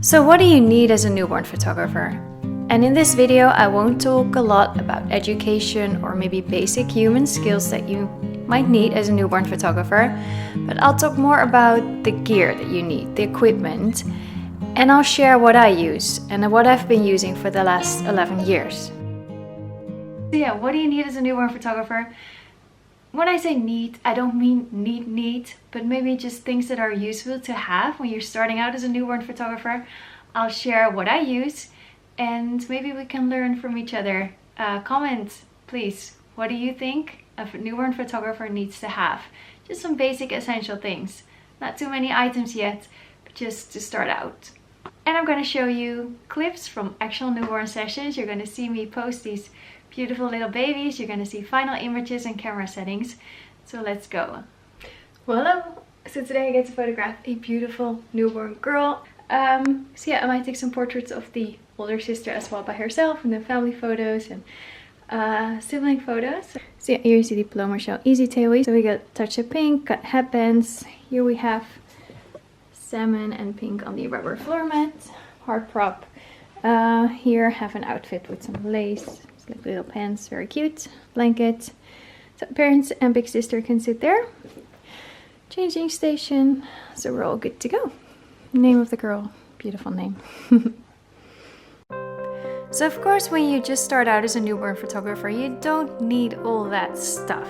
So what do you need as a newborn photographer? And in this video, I won't talk a lot about education or maybe basic human skills that you might need as a newborn photographer, but I'll talk more about the gear that you need, the equipment, and I'll share what I use and what I've been using for the last 11 years. So yeah, what do you need as a newborn photographer? When I say need, I don't mean need, but maybe just things that are useful to have when you're starting out as a newborn photographer. I'll share what I use and maybe we can learn from each other. Comment, please. What do you think a newborn photographer needs to have? Just some basic essential things. Not too many items yet, but just to start out. And I'm going to show you clips from actual newborn sessions. You're going to see me post these beautiful little babies. You're going to see final images and camera settings. So let's go. Well, hello. So today I get to photograph a beautiful newborn girl. So yeah, I might take some portraits of the older sister as well by herself, and then family photos and sibling photos. So yeah, here you see the Paloma Shell Easy Tailways. So we got touch of pink, cut headbands. Here we have salmon and pink on the rubber floor mat, hard prop. Here have an outfit with some lace, like little pants, very cute. Blanket. So parents and big sister can sit there. Changing station. So we're all good to go. Name of the girl, beautiful name. So of course, when you just start out as a newborn photographer, you don't need all that stuff.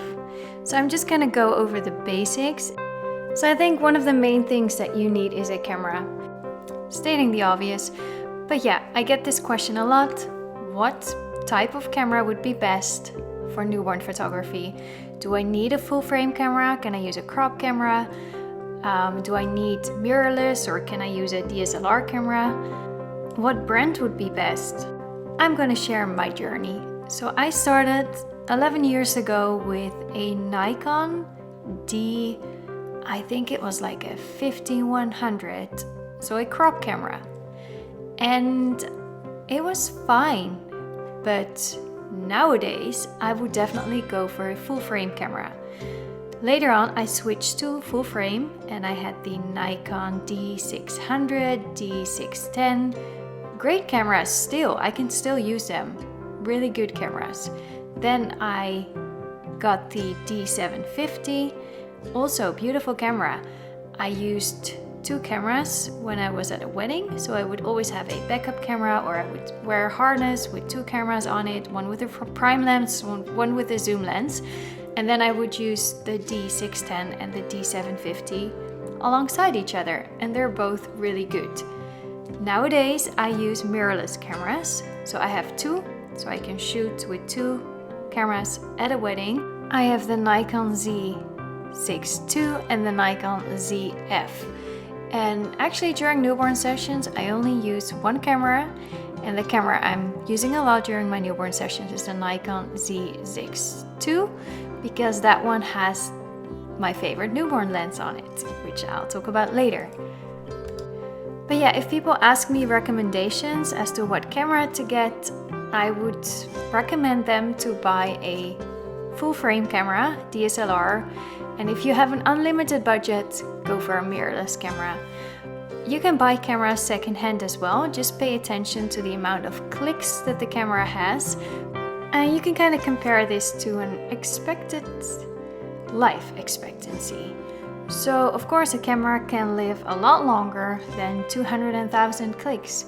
So I'm just gonna go over the basics. So I think one of the main things that you need is a camera. Stating the obvious, but yeah, I get this question a lot. What type of camera would be best for newborn photography? Do I need a full frame camera? Can I use a crop camera? Do I need mirrorless or can I use a DSLR camera? What brand would be best? I'm going to share my journey. So I started 11 years ago with a Nikon D, I think it was like a 5100, so a crop camera. And it was fine, but nowadays I would definitely go for a full frame camera. Later on I switched to full frame and I had the Nikon D600, D610. Great cameras still, I can still use them. Really good cameras. Then I got the D750, also beautiful camera. I used two cameras when I was at a wedding, so I would always have a backup camera, or I would wear a harness with two cameras on it, one with a prime lens, one with a zoom lens, and then I would use the D610 and the D750 alongside each other, and they're both really good. Nowadays I use mirrorless cameras, so I have two, so I can shoot with two cameras at a wedding. I have the Nikon Z6 II and the Nikon ZF. And actually during newborn sessions I only use one camera, and the camera I'm using a lot during my newborn sessions is the Nikon Z6 II, because that one has my favorite newborn lens on it, which I'll talk about later. But yeah, if people ask me recommendations as to what camera to get, I would recommend them to buy a full frame camera, DSLR, and if you have an unlimited budget, go for a mirrorless camera. You can buy cameras secondhand as well, just pay attention to the amount of clicks that the camera has. And you can kind of compare this to an expected life expectancy. So of course a camera can live a lot longer than 200,000 clicks,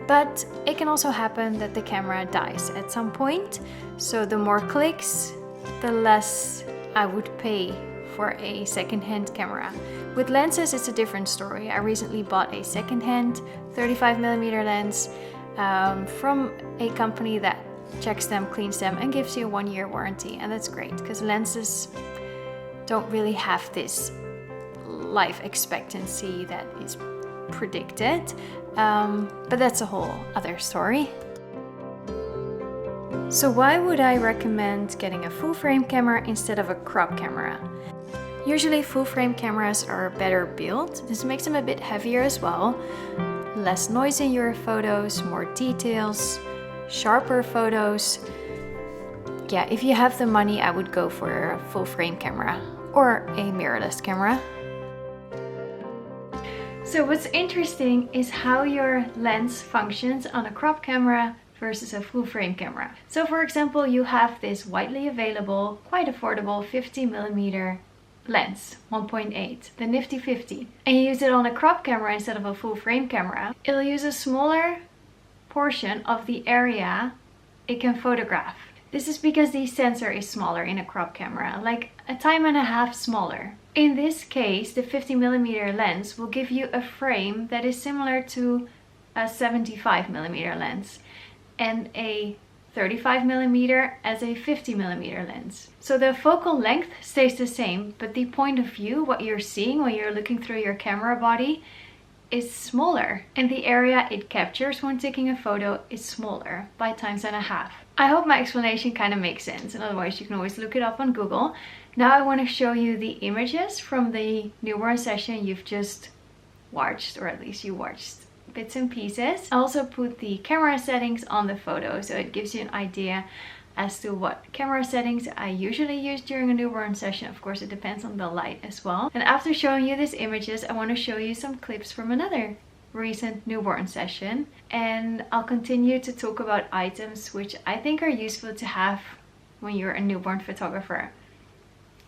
but it can also happen that the camera dies at some point. So the more clicks, the less I would pay for a second-hand camera. With lenses it's a different story. I recently bought a second-hand 35mm lens from a company that checks them, cleans them, and gives you a 1-year warranty, and that's great because lenses don't really have this life expectancy that is predicted, but that's a whole other story. So why would I recommend getting a full frame camera instead of a crop camera? Usually full frame cameras are better built. This makes them a bit heavier as well. Less noise in your photos, more details, sharper photos. Yeah, if you have the money, I would go for a full frame camera or a mirrorless camera. So what's interesting is how your lens functions on a crop camera versus a full frame camera. So for example, you have this widely available, quite affordable 50mm lens, 1.8, the nifty 50, and you use it on a crop camera instead of a full frame camera. It'll use a smaller portion of the area it can photograph. This is because the sensor is smaller in a crop camera, like a time and a half smaller. In this case, the 50mm lens will give you a frame that is similar to a 75mm lens and a 35mm as a 50mm lens. So the focal length stays the same, but the point of view, what you're seeing when you're looking through your camera body, is smaller, and the area it captures when taking a photo is smaller by times and a half. I hope my explanation kind of makes sense, and otherwise you can always look it up on Google. Now I want to show you the images from the newborn session you've just watched, or at least you watched bits and pieces. I also put the camera settings on the photo, so it gives you an idea as to what camera settings I usually use during a newborn session. Of course, it depends on the light as well. And after showing you these images, I want to show you some clips from another recent newborn session, and I'll continue to talk about items which I think are useful to have when you're a newborn photographer.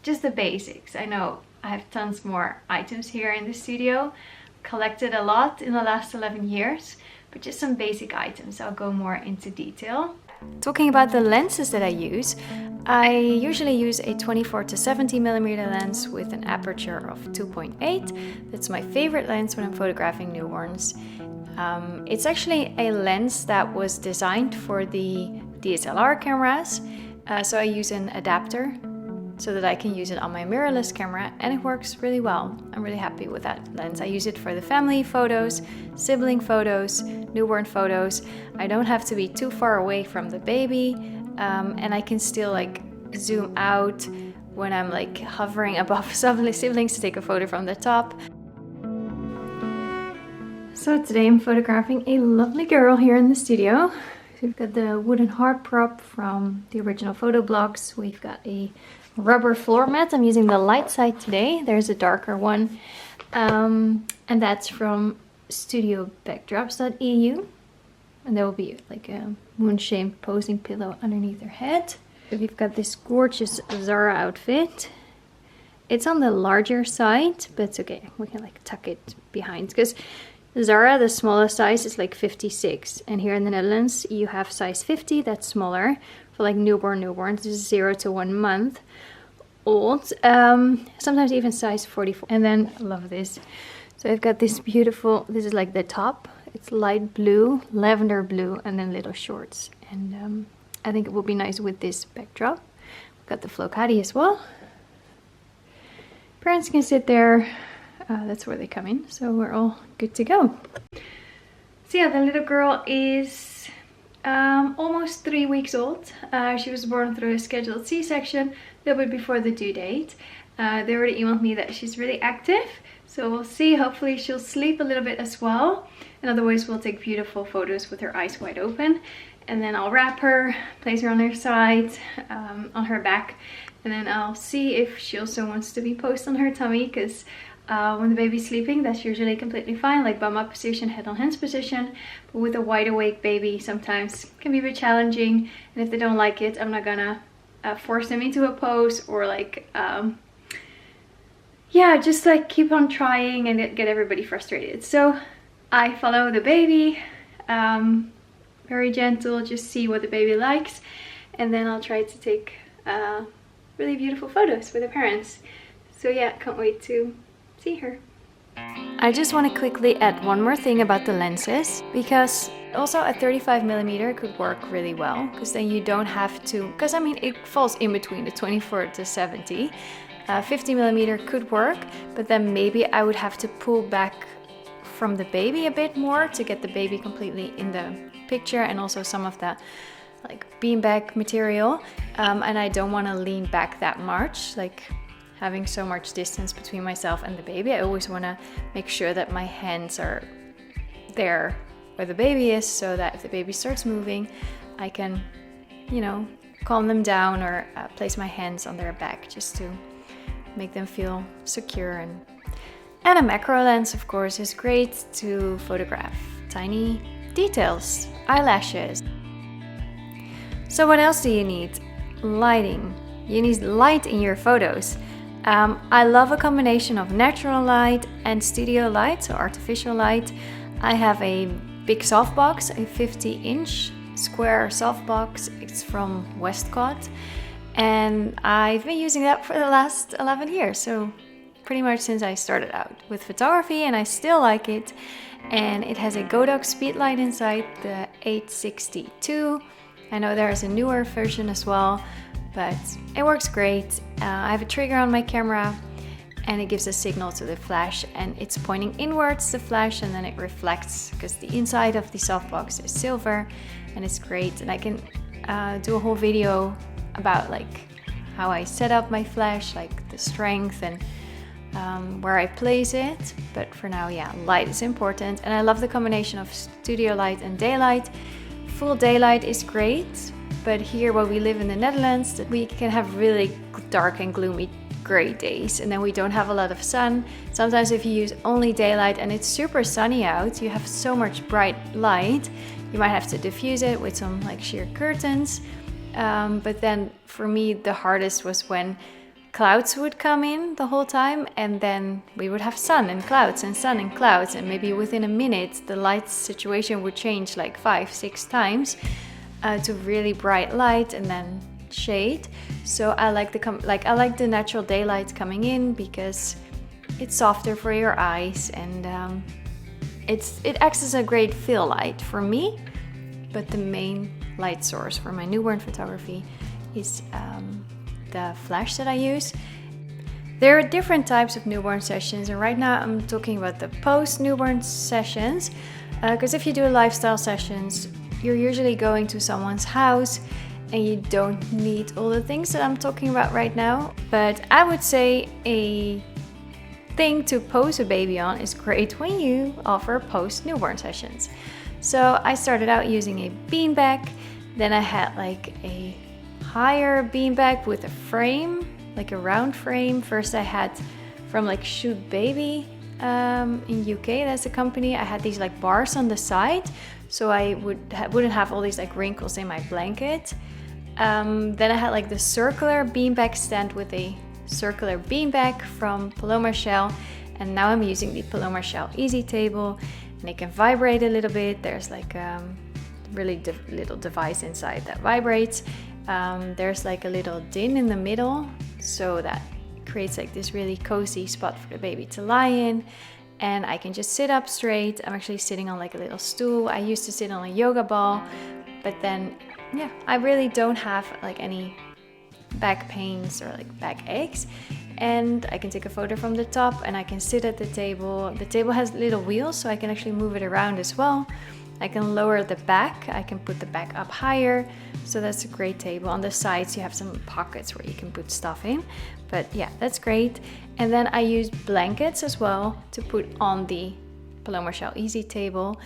Just the basics. I know I have tons more items here in the studio, collected a lot in the last 11 years, but just some basic items. I'll go more into detail. Talking about the lenses that I usually use a 24 to 70mm lens with an aperture of 2.8. That's my favorite lens when I'm photographing newborns. It's actually a lens that was designed for the DSLR cameras, so I use an adapter so that I can use it on my mirrorless camera, and it works really well. I'm really happy with that lens. I use it for the family photos, sibling photos, newborn photos. I don't have to be too far away from the baby, and I can still like zoom out when I'm like hovering above siblings to take a photo from the top. So today I'm photographing a lovely girl here in the studio. So we've got the wooden heart prop from the original photo blocks. We've got a rubber floor mat. I'm using the light side today. There's a darker one, and that's from studiobackdrops.eu, and there will be like a moon-shaped posing pillow underneath her head. So we've got this gorgeous Zara outfit. It's on the larger side, but it's okay, we can like tuck it behind, because Zara, the smallest size, is like 56, and here in the Netherlands you have size 50, that's smaller for like newborns. This is 0 to 1 month old, sometimes even size 44. And then I love this, so I've got this beautiful, this is like the top, it's light blue, lavender blue, and then little shorts, and I think it will be nice with this backdrop. We've got the Flocati as well. Parents can sit there, that's where they come in, so we're all good to go. So yeah, the little girl is almost 3 weeks old. She was born through a scheduled C-section, a little bit before the due date. They already emailed me that she's really active, so we'll see. Hopefully she'll sleep a little bit as well, and otherwise we'll take beautiful photos with her eyes wide open. And then I'll wrap her, place her on her side, on her back, and then I'll see if she also wants to be posed on her tummy, because when the baby's sleeping, that's usually completely fine, like bum up position, head on hands position. But with a wide awake baby, sometimes it can be a bit challenging, and if they don't like it, I'm not gonna force them into a pose, or like yeah, just like keep on trying and get everybody frustrated. So I follow the baby, very gentle, just see what the baby likes, and then I'll try to take really beautiful photos with the parents. So yeah, can't wait to see her. I just want to quickly add one more thing about the lenses, because also a 35mm could work really well, because then you don't have to, because I mean it falls in between the 24 to 70. 50mm could work, but then maybe I would have to pull back from the baby a bit more to get the baby completely in the picture, and also some of the like beanbag material, and I don't want to lean back that much, like having so much distance between myself and the baby. I always want to make sure that my hands are there where the baby is, so that if the baby starts moving, I can, you know, calm them down, or place my hands on their back just to make them feel secure And a macro lens, of course, is great to photograph tiny details, eyelashes. So what else do you need? Lighting. You need light in your photos. I love a combination of natural light and studio light, so artificial light. I have a big softbox, a 50-inch square softbox. It's from Westcott, and I've been using that for the last 11 years, so pretty much since I started out with photography, and I still like it. And it has a Godox speed light inside, the 862. I know there's a newer version as well, but it works great. I have a trigger on my camera and it gives a signal to the flash, and it's pointing inwards, the flash, and then it reflects because the inside of the softbox is silver, and it's great. And I can do a whole video about like how I set up my flash, like the strength and where I place it. But for now, yeah, light is important, and I love the combination of studio light and daylight. Full daylight is great, but here where we live in the Netherlands, we can have really dark and gloomy gray days, and then we don't have a lot of sun. Sometimes if you use only daylight and it's super sunny out, you have so much bright light, you might have to diffuse it with some like sheer curtains. But then for me, the hardest was when clouds would come in the whole time, and then we would have sun and clouds and sun and clouds, and maybe within a minute the light situation would change like 5-6 times to really bright light and then shade. So I like the natural daylight coming in because it's softer for your eyes, and it acts as a great fill light for me. But the main light source for my newborn photography is the flash that I use. There are different types of newborn sessions, and right now I'm talking about the post newborn sessions, because if you do lifestyle sessions, you're usually going to someone's house and you don't need all the things that I'm talking about right now. But I would say a thing to pose a baby on is great when you offer post newborn sessions. So I started out using a beanbag, then I had like a higher beanbag with a frame, like a round frame. First I had from like Shoot Baby in UK, that's a company. I had these like bars on the side, so I wouldn't have all these like wrinkles in my blanket. Then I had like the circular beanbag stand with a circular beanbag from Paloma Shell, and now I'm using the Paloma Shell Easy Table, and it can vibrate a little bit. There's like really little device inside that vibrates. There's like a little din in the middle, so that creates like this really cozy spot for the baby to lie in, and I can just sit up straight. I'm actually sitting on like a little stool. I used to sit on a yoga ball, but then yeah, I really don't have like any back pains or like back aches, and I can take a photo from the top and I can sit at the table. The table has little wheels, so I can actually move it around as well. I can lower the back, I can put the back up higher, so that's a great table. On the sides you have some pockets where you can put stuff in, but yeah, that's great. And then I use blankets as well to put on the Paloma Shell Easy Table.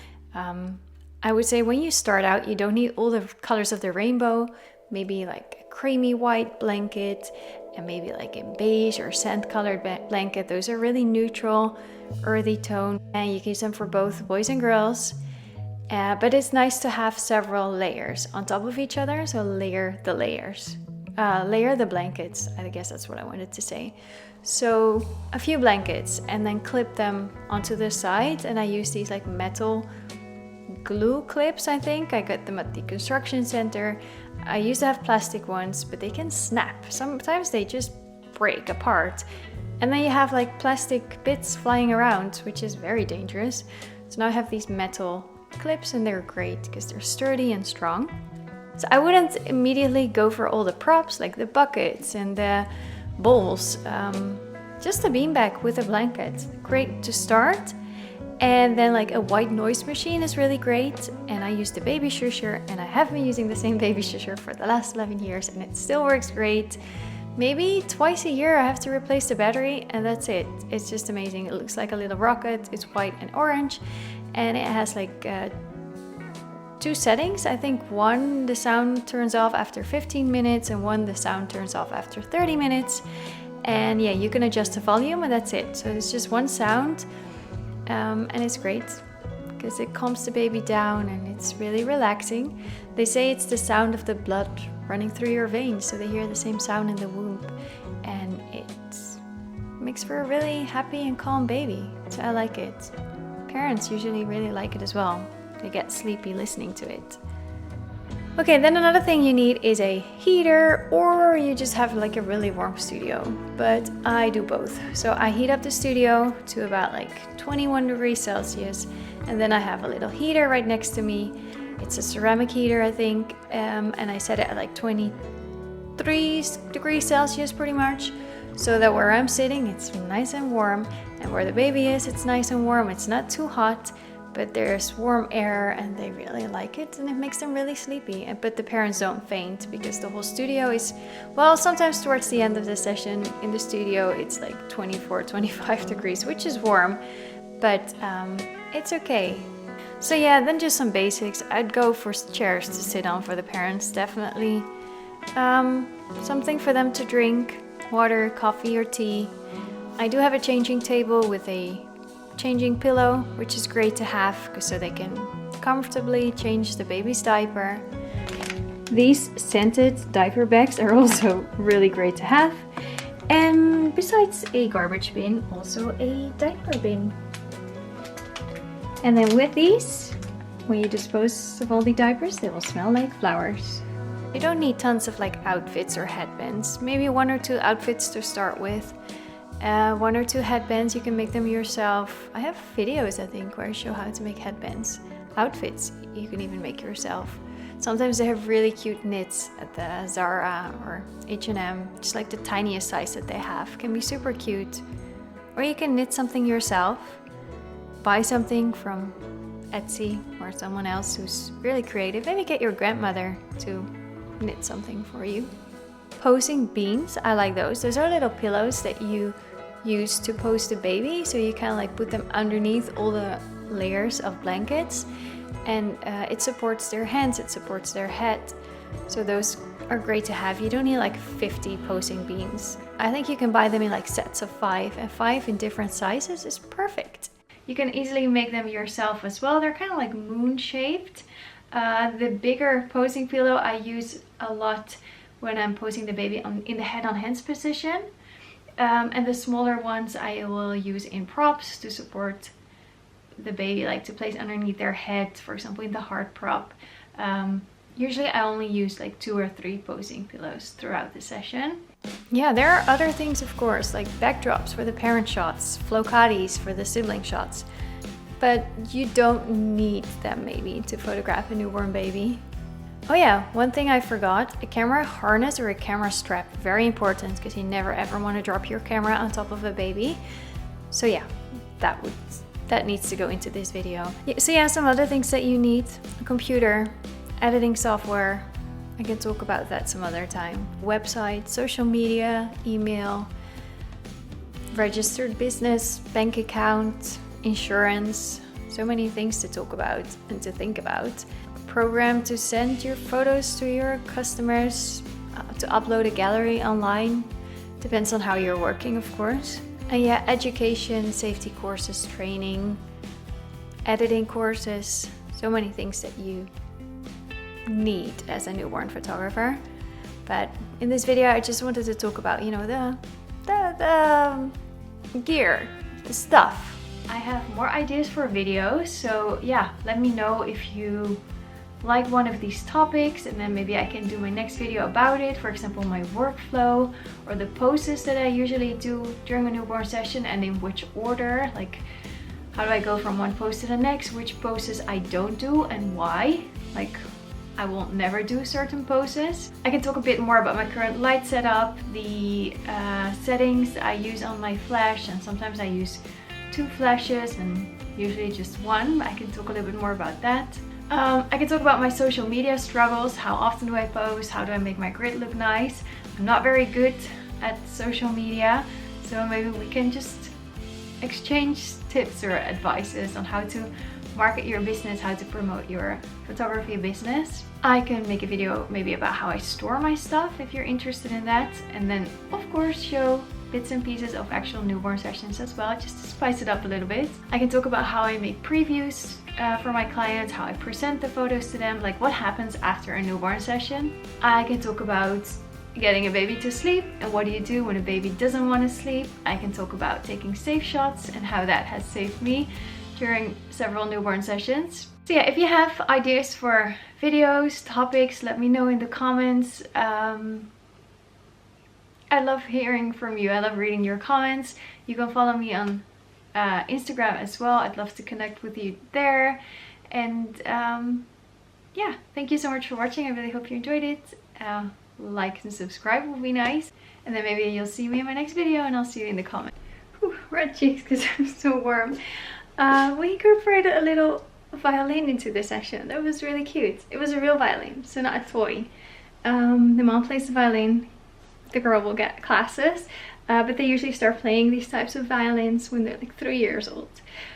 I would say when you start out, you don't need all the colors of the rainbow. Maybe like a creamy white blanket, and maybe like a beige or sand colored blanket. Those are really neutral, earthy tone, and you can use them for both boys and girls. But it's nice to have several layers on top of each other, so layer the layers. Layer the blankets, I guess that's what I wanted to say. So a few blankets and then clip them onto the sides, and I use these like metal glue clips, I think. I got them at the construction center. I used to have plastic ones, but they can snap. Sometimes they just break apart. And then you have like plastic bits flying around, which is very dangerous. So now I have these metal clips, and they're great because they're sturdy and strong. So I wouldn't immediately go for all the props like the buckets and the bowls. Just a beanbag with a blanket, great to start. And then like a white noise machine is really great, and I use the baby shusher, and I have been using the same baby shusher for the last 11 years and it still works great. Maybe twice a year I have to replace the battery, and that's it. It's just amazing. It looks like a little rocket. It's white and orange, and it has like 2 settings. I think one, the sound turns off after 15 minutes, and one, the sound turns off after 30 minutes. And yeah, you can adjust the volume and that's it. So it's just one sound, and it's great because it calms the baby down and it's really relaxing. They say it's the sound of the blood running through your veins, so they hear the same sound in the womb, and it makes for a really happy and calm baby. So I like it. Parents usually really like it as well. They get sleepy listening to it. Okay, then another thing you need is a heater, or you just have like a really warm studio, but I do both. So I heat up the studio to about like 21 degrees Celsius, and then I have a little heater right next to me. It's a ceramic heater, I think, and I set it at like 23 degrees Celsius pretty much, so that where I'm sitting it's nice and warm, and where the baby is it's nice and warm. It's not too hot, but there's warm air and they really like it, and it makes them really sleepy. But the parents don't faint because the whole studio is, well, sometimes towards the end of the session in the studio it's like 24, 25 degrees, which is warm, but it's okay. So yeah, then just some basics. I'd go for chairs to sit on for the parents, definitely. Something for them to drink, water, coffee or tea. I do have a changing table with a changing pillow, which is great to have so they can comfortably change the baby's diaper. These scented diaper bags are also really great to have. And besides a garbage bin, also a diaper bin. And then with these, when you dispose of all the diapers, they will smell like flowers. You don't need tons of like outfits or headbands. Maybe 1 or 2 outfits to start with. 1 or 2 headbands, you can make them yourself. I have videos, I think, where I show how to make headbands. Outfits, you can even make yourself. Sometimes they have really cute knits at the Zara or H&M, just like the tiniest size that they have. Can be super cute. Or you can knit something yourself. Buy something from Etsy or someone else who's really creative. Maybe get your grandmother to knit something for you. Posing beans, I like those. Those are little pillows that you use to pose the baby, so you kind of like put them underneath all the layers of blankets, and it supports their hands, it supports their head. So those are great to have. You don't need like 50 posing beans. I think you can buy them in like sets of 5, and 5 in different sizes is perfect. You can easily make them yourself as well. They're kind of like moon shaped. The bigger posing pillow I use a lot when I'm posing the baby in the head on hands position. And the smaller ones I will use in props to support the baby, like to place underneath their head, for example in the heart prop. Usually I only use like 2 or 3 posing pillows throughout the session. Yeah, there are other things of course, like backdrops for the parent shots, flocatis for the sibling shots, but you don't need them maybe to photograph a newborn baby. Oh yeah, one thing I forgot, a camera harness or a camera strap, very important, because you never ever want to drop your camera on top of a baby. So yeah, that needs to go into this video. So yeah, some other things that you need: a computer, editing software. I can talk about that some other time. Website, social media, email, registered business, bank account, insurance. So many things to talk about and to think about. Program to send your photos to your customers, to upload a gallery online. Depends on how you're working, of course. And yeah, education, safety courses, training, editing courses. So many things that you need as a newborn photographer. But in this video, I just wanted to talk about, you know, the gear, the stuff. I have more ideas for videos, so yeah, let me know if you like one of these topics, and then maybe I can do my next video about it. For example, my workflow or the poses that I usually do during a newborn session, and in which order, like how do I go from one pose to the next, which poses I don't do and why. Like I will never do certain poses. I can talk a bit more about my current light setup, the settings I use on my flash, and sometimes I use 2 flashes and usually just 1. I can talk a little bit more about that. I can talk about my social media struggles. How often do I post? How do I make my grid look nice? I'm not very good at social media, so maybe we can just exchange tips or advices on how to market your business, how to promote your photography business. I can make a video maybe about how I store my stuff if you're interested in that, and then of course show bits and pieces of actual newborn sessions as well, just to spice it up a little bit. I can talk about how I make previews for my clients, how I present the photos to them, like what happens after a newborn session. I can talk about getting a baby to sleep and what do you do when a baby doesn't want to sleep. I can talk about taking safe shots and how that has saved me during several newborn sessions. So yeah, if you have ideas for videos, topics, let me know in the comments. I love hearing from you. I love reading your comments. You can follow me on Instagram as well. I'd love to connect with you there. And yeah, thank you so much for watching. I really hope you enjoyed it. Like and subscribe would be nice. And then maybe you'll see me in my next video and I'll see you in the comments. Whew, red cheeks because I'm so warm. We incorporated a little violin into this session. That was really cute. It was a real violin, so not a toy. The mom plays the violin. The girl will get classes, but they usually start playing these types of violins when they're like 3 years old.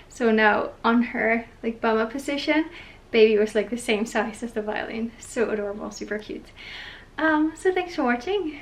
So now on her like bum up position, baby was like the same size as the violin. So adorable, super cute. So thanks for watching.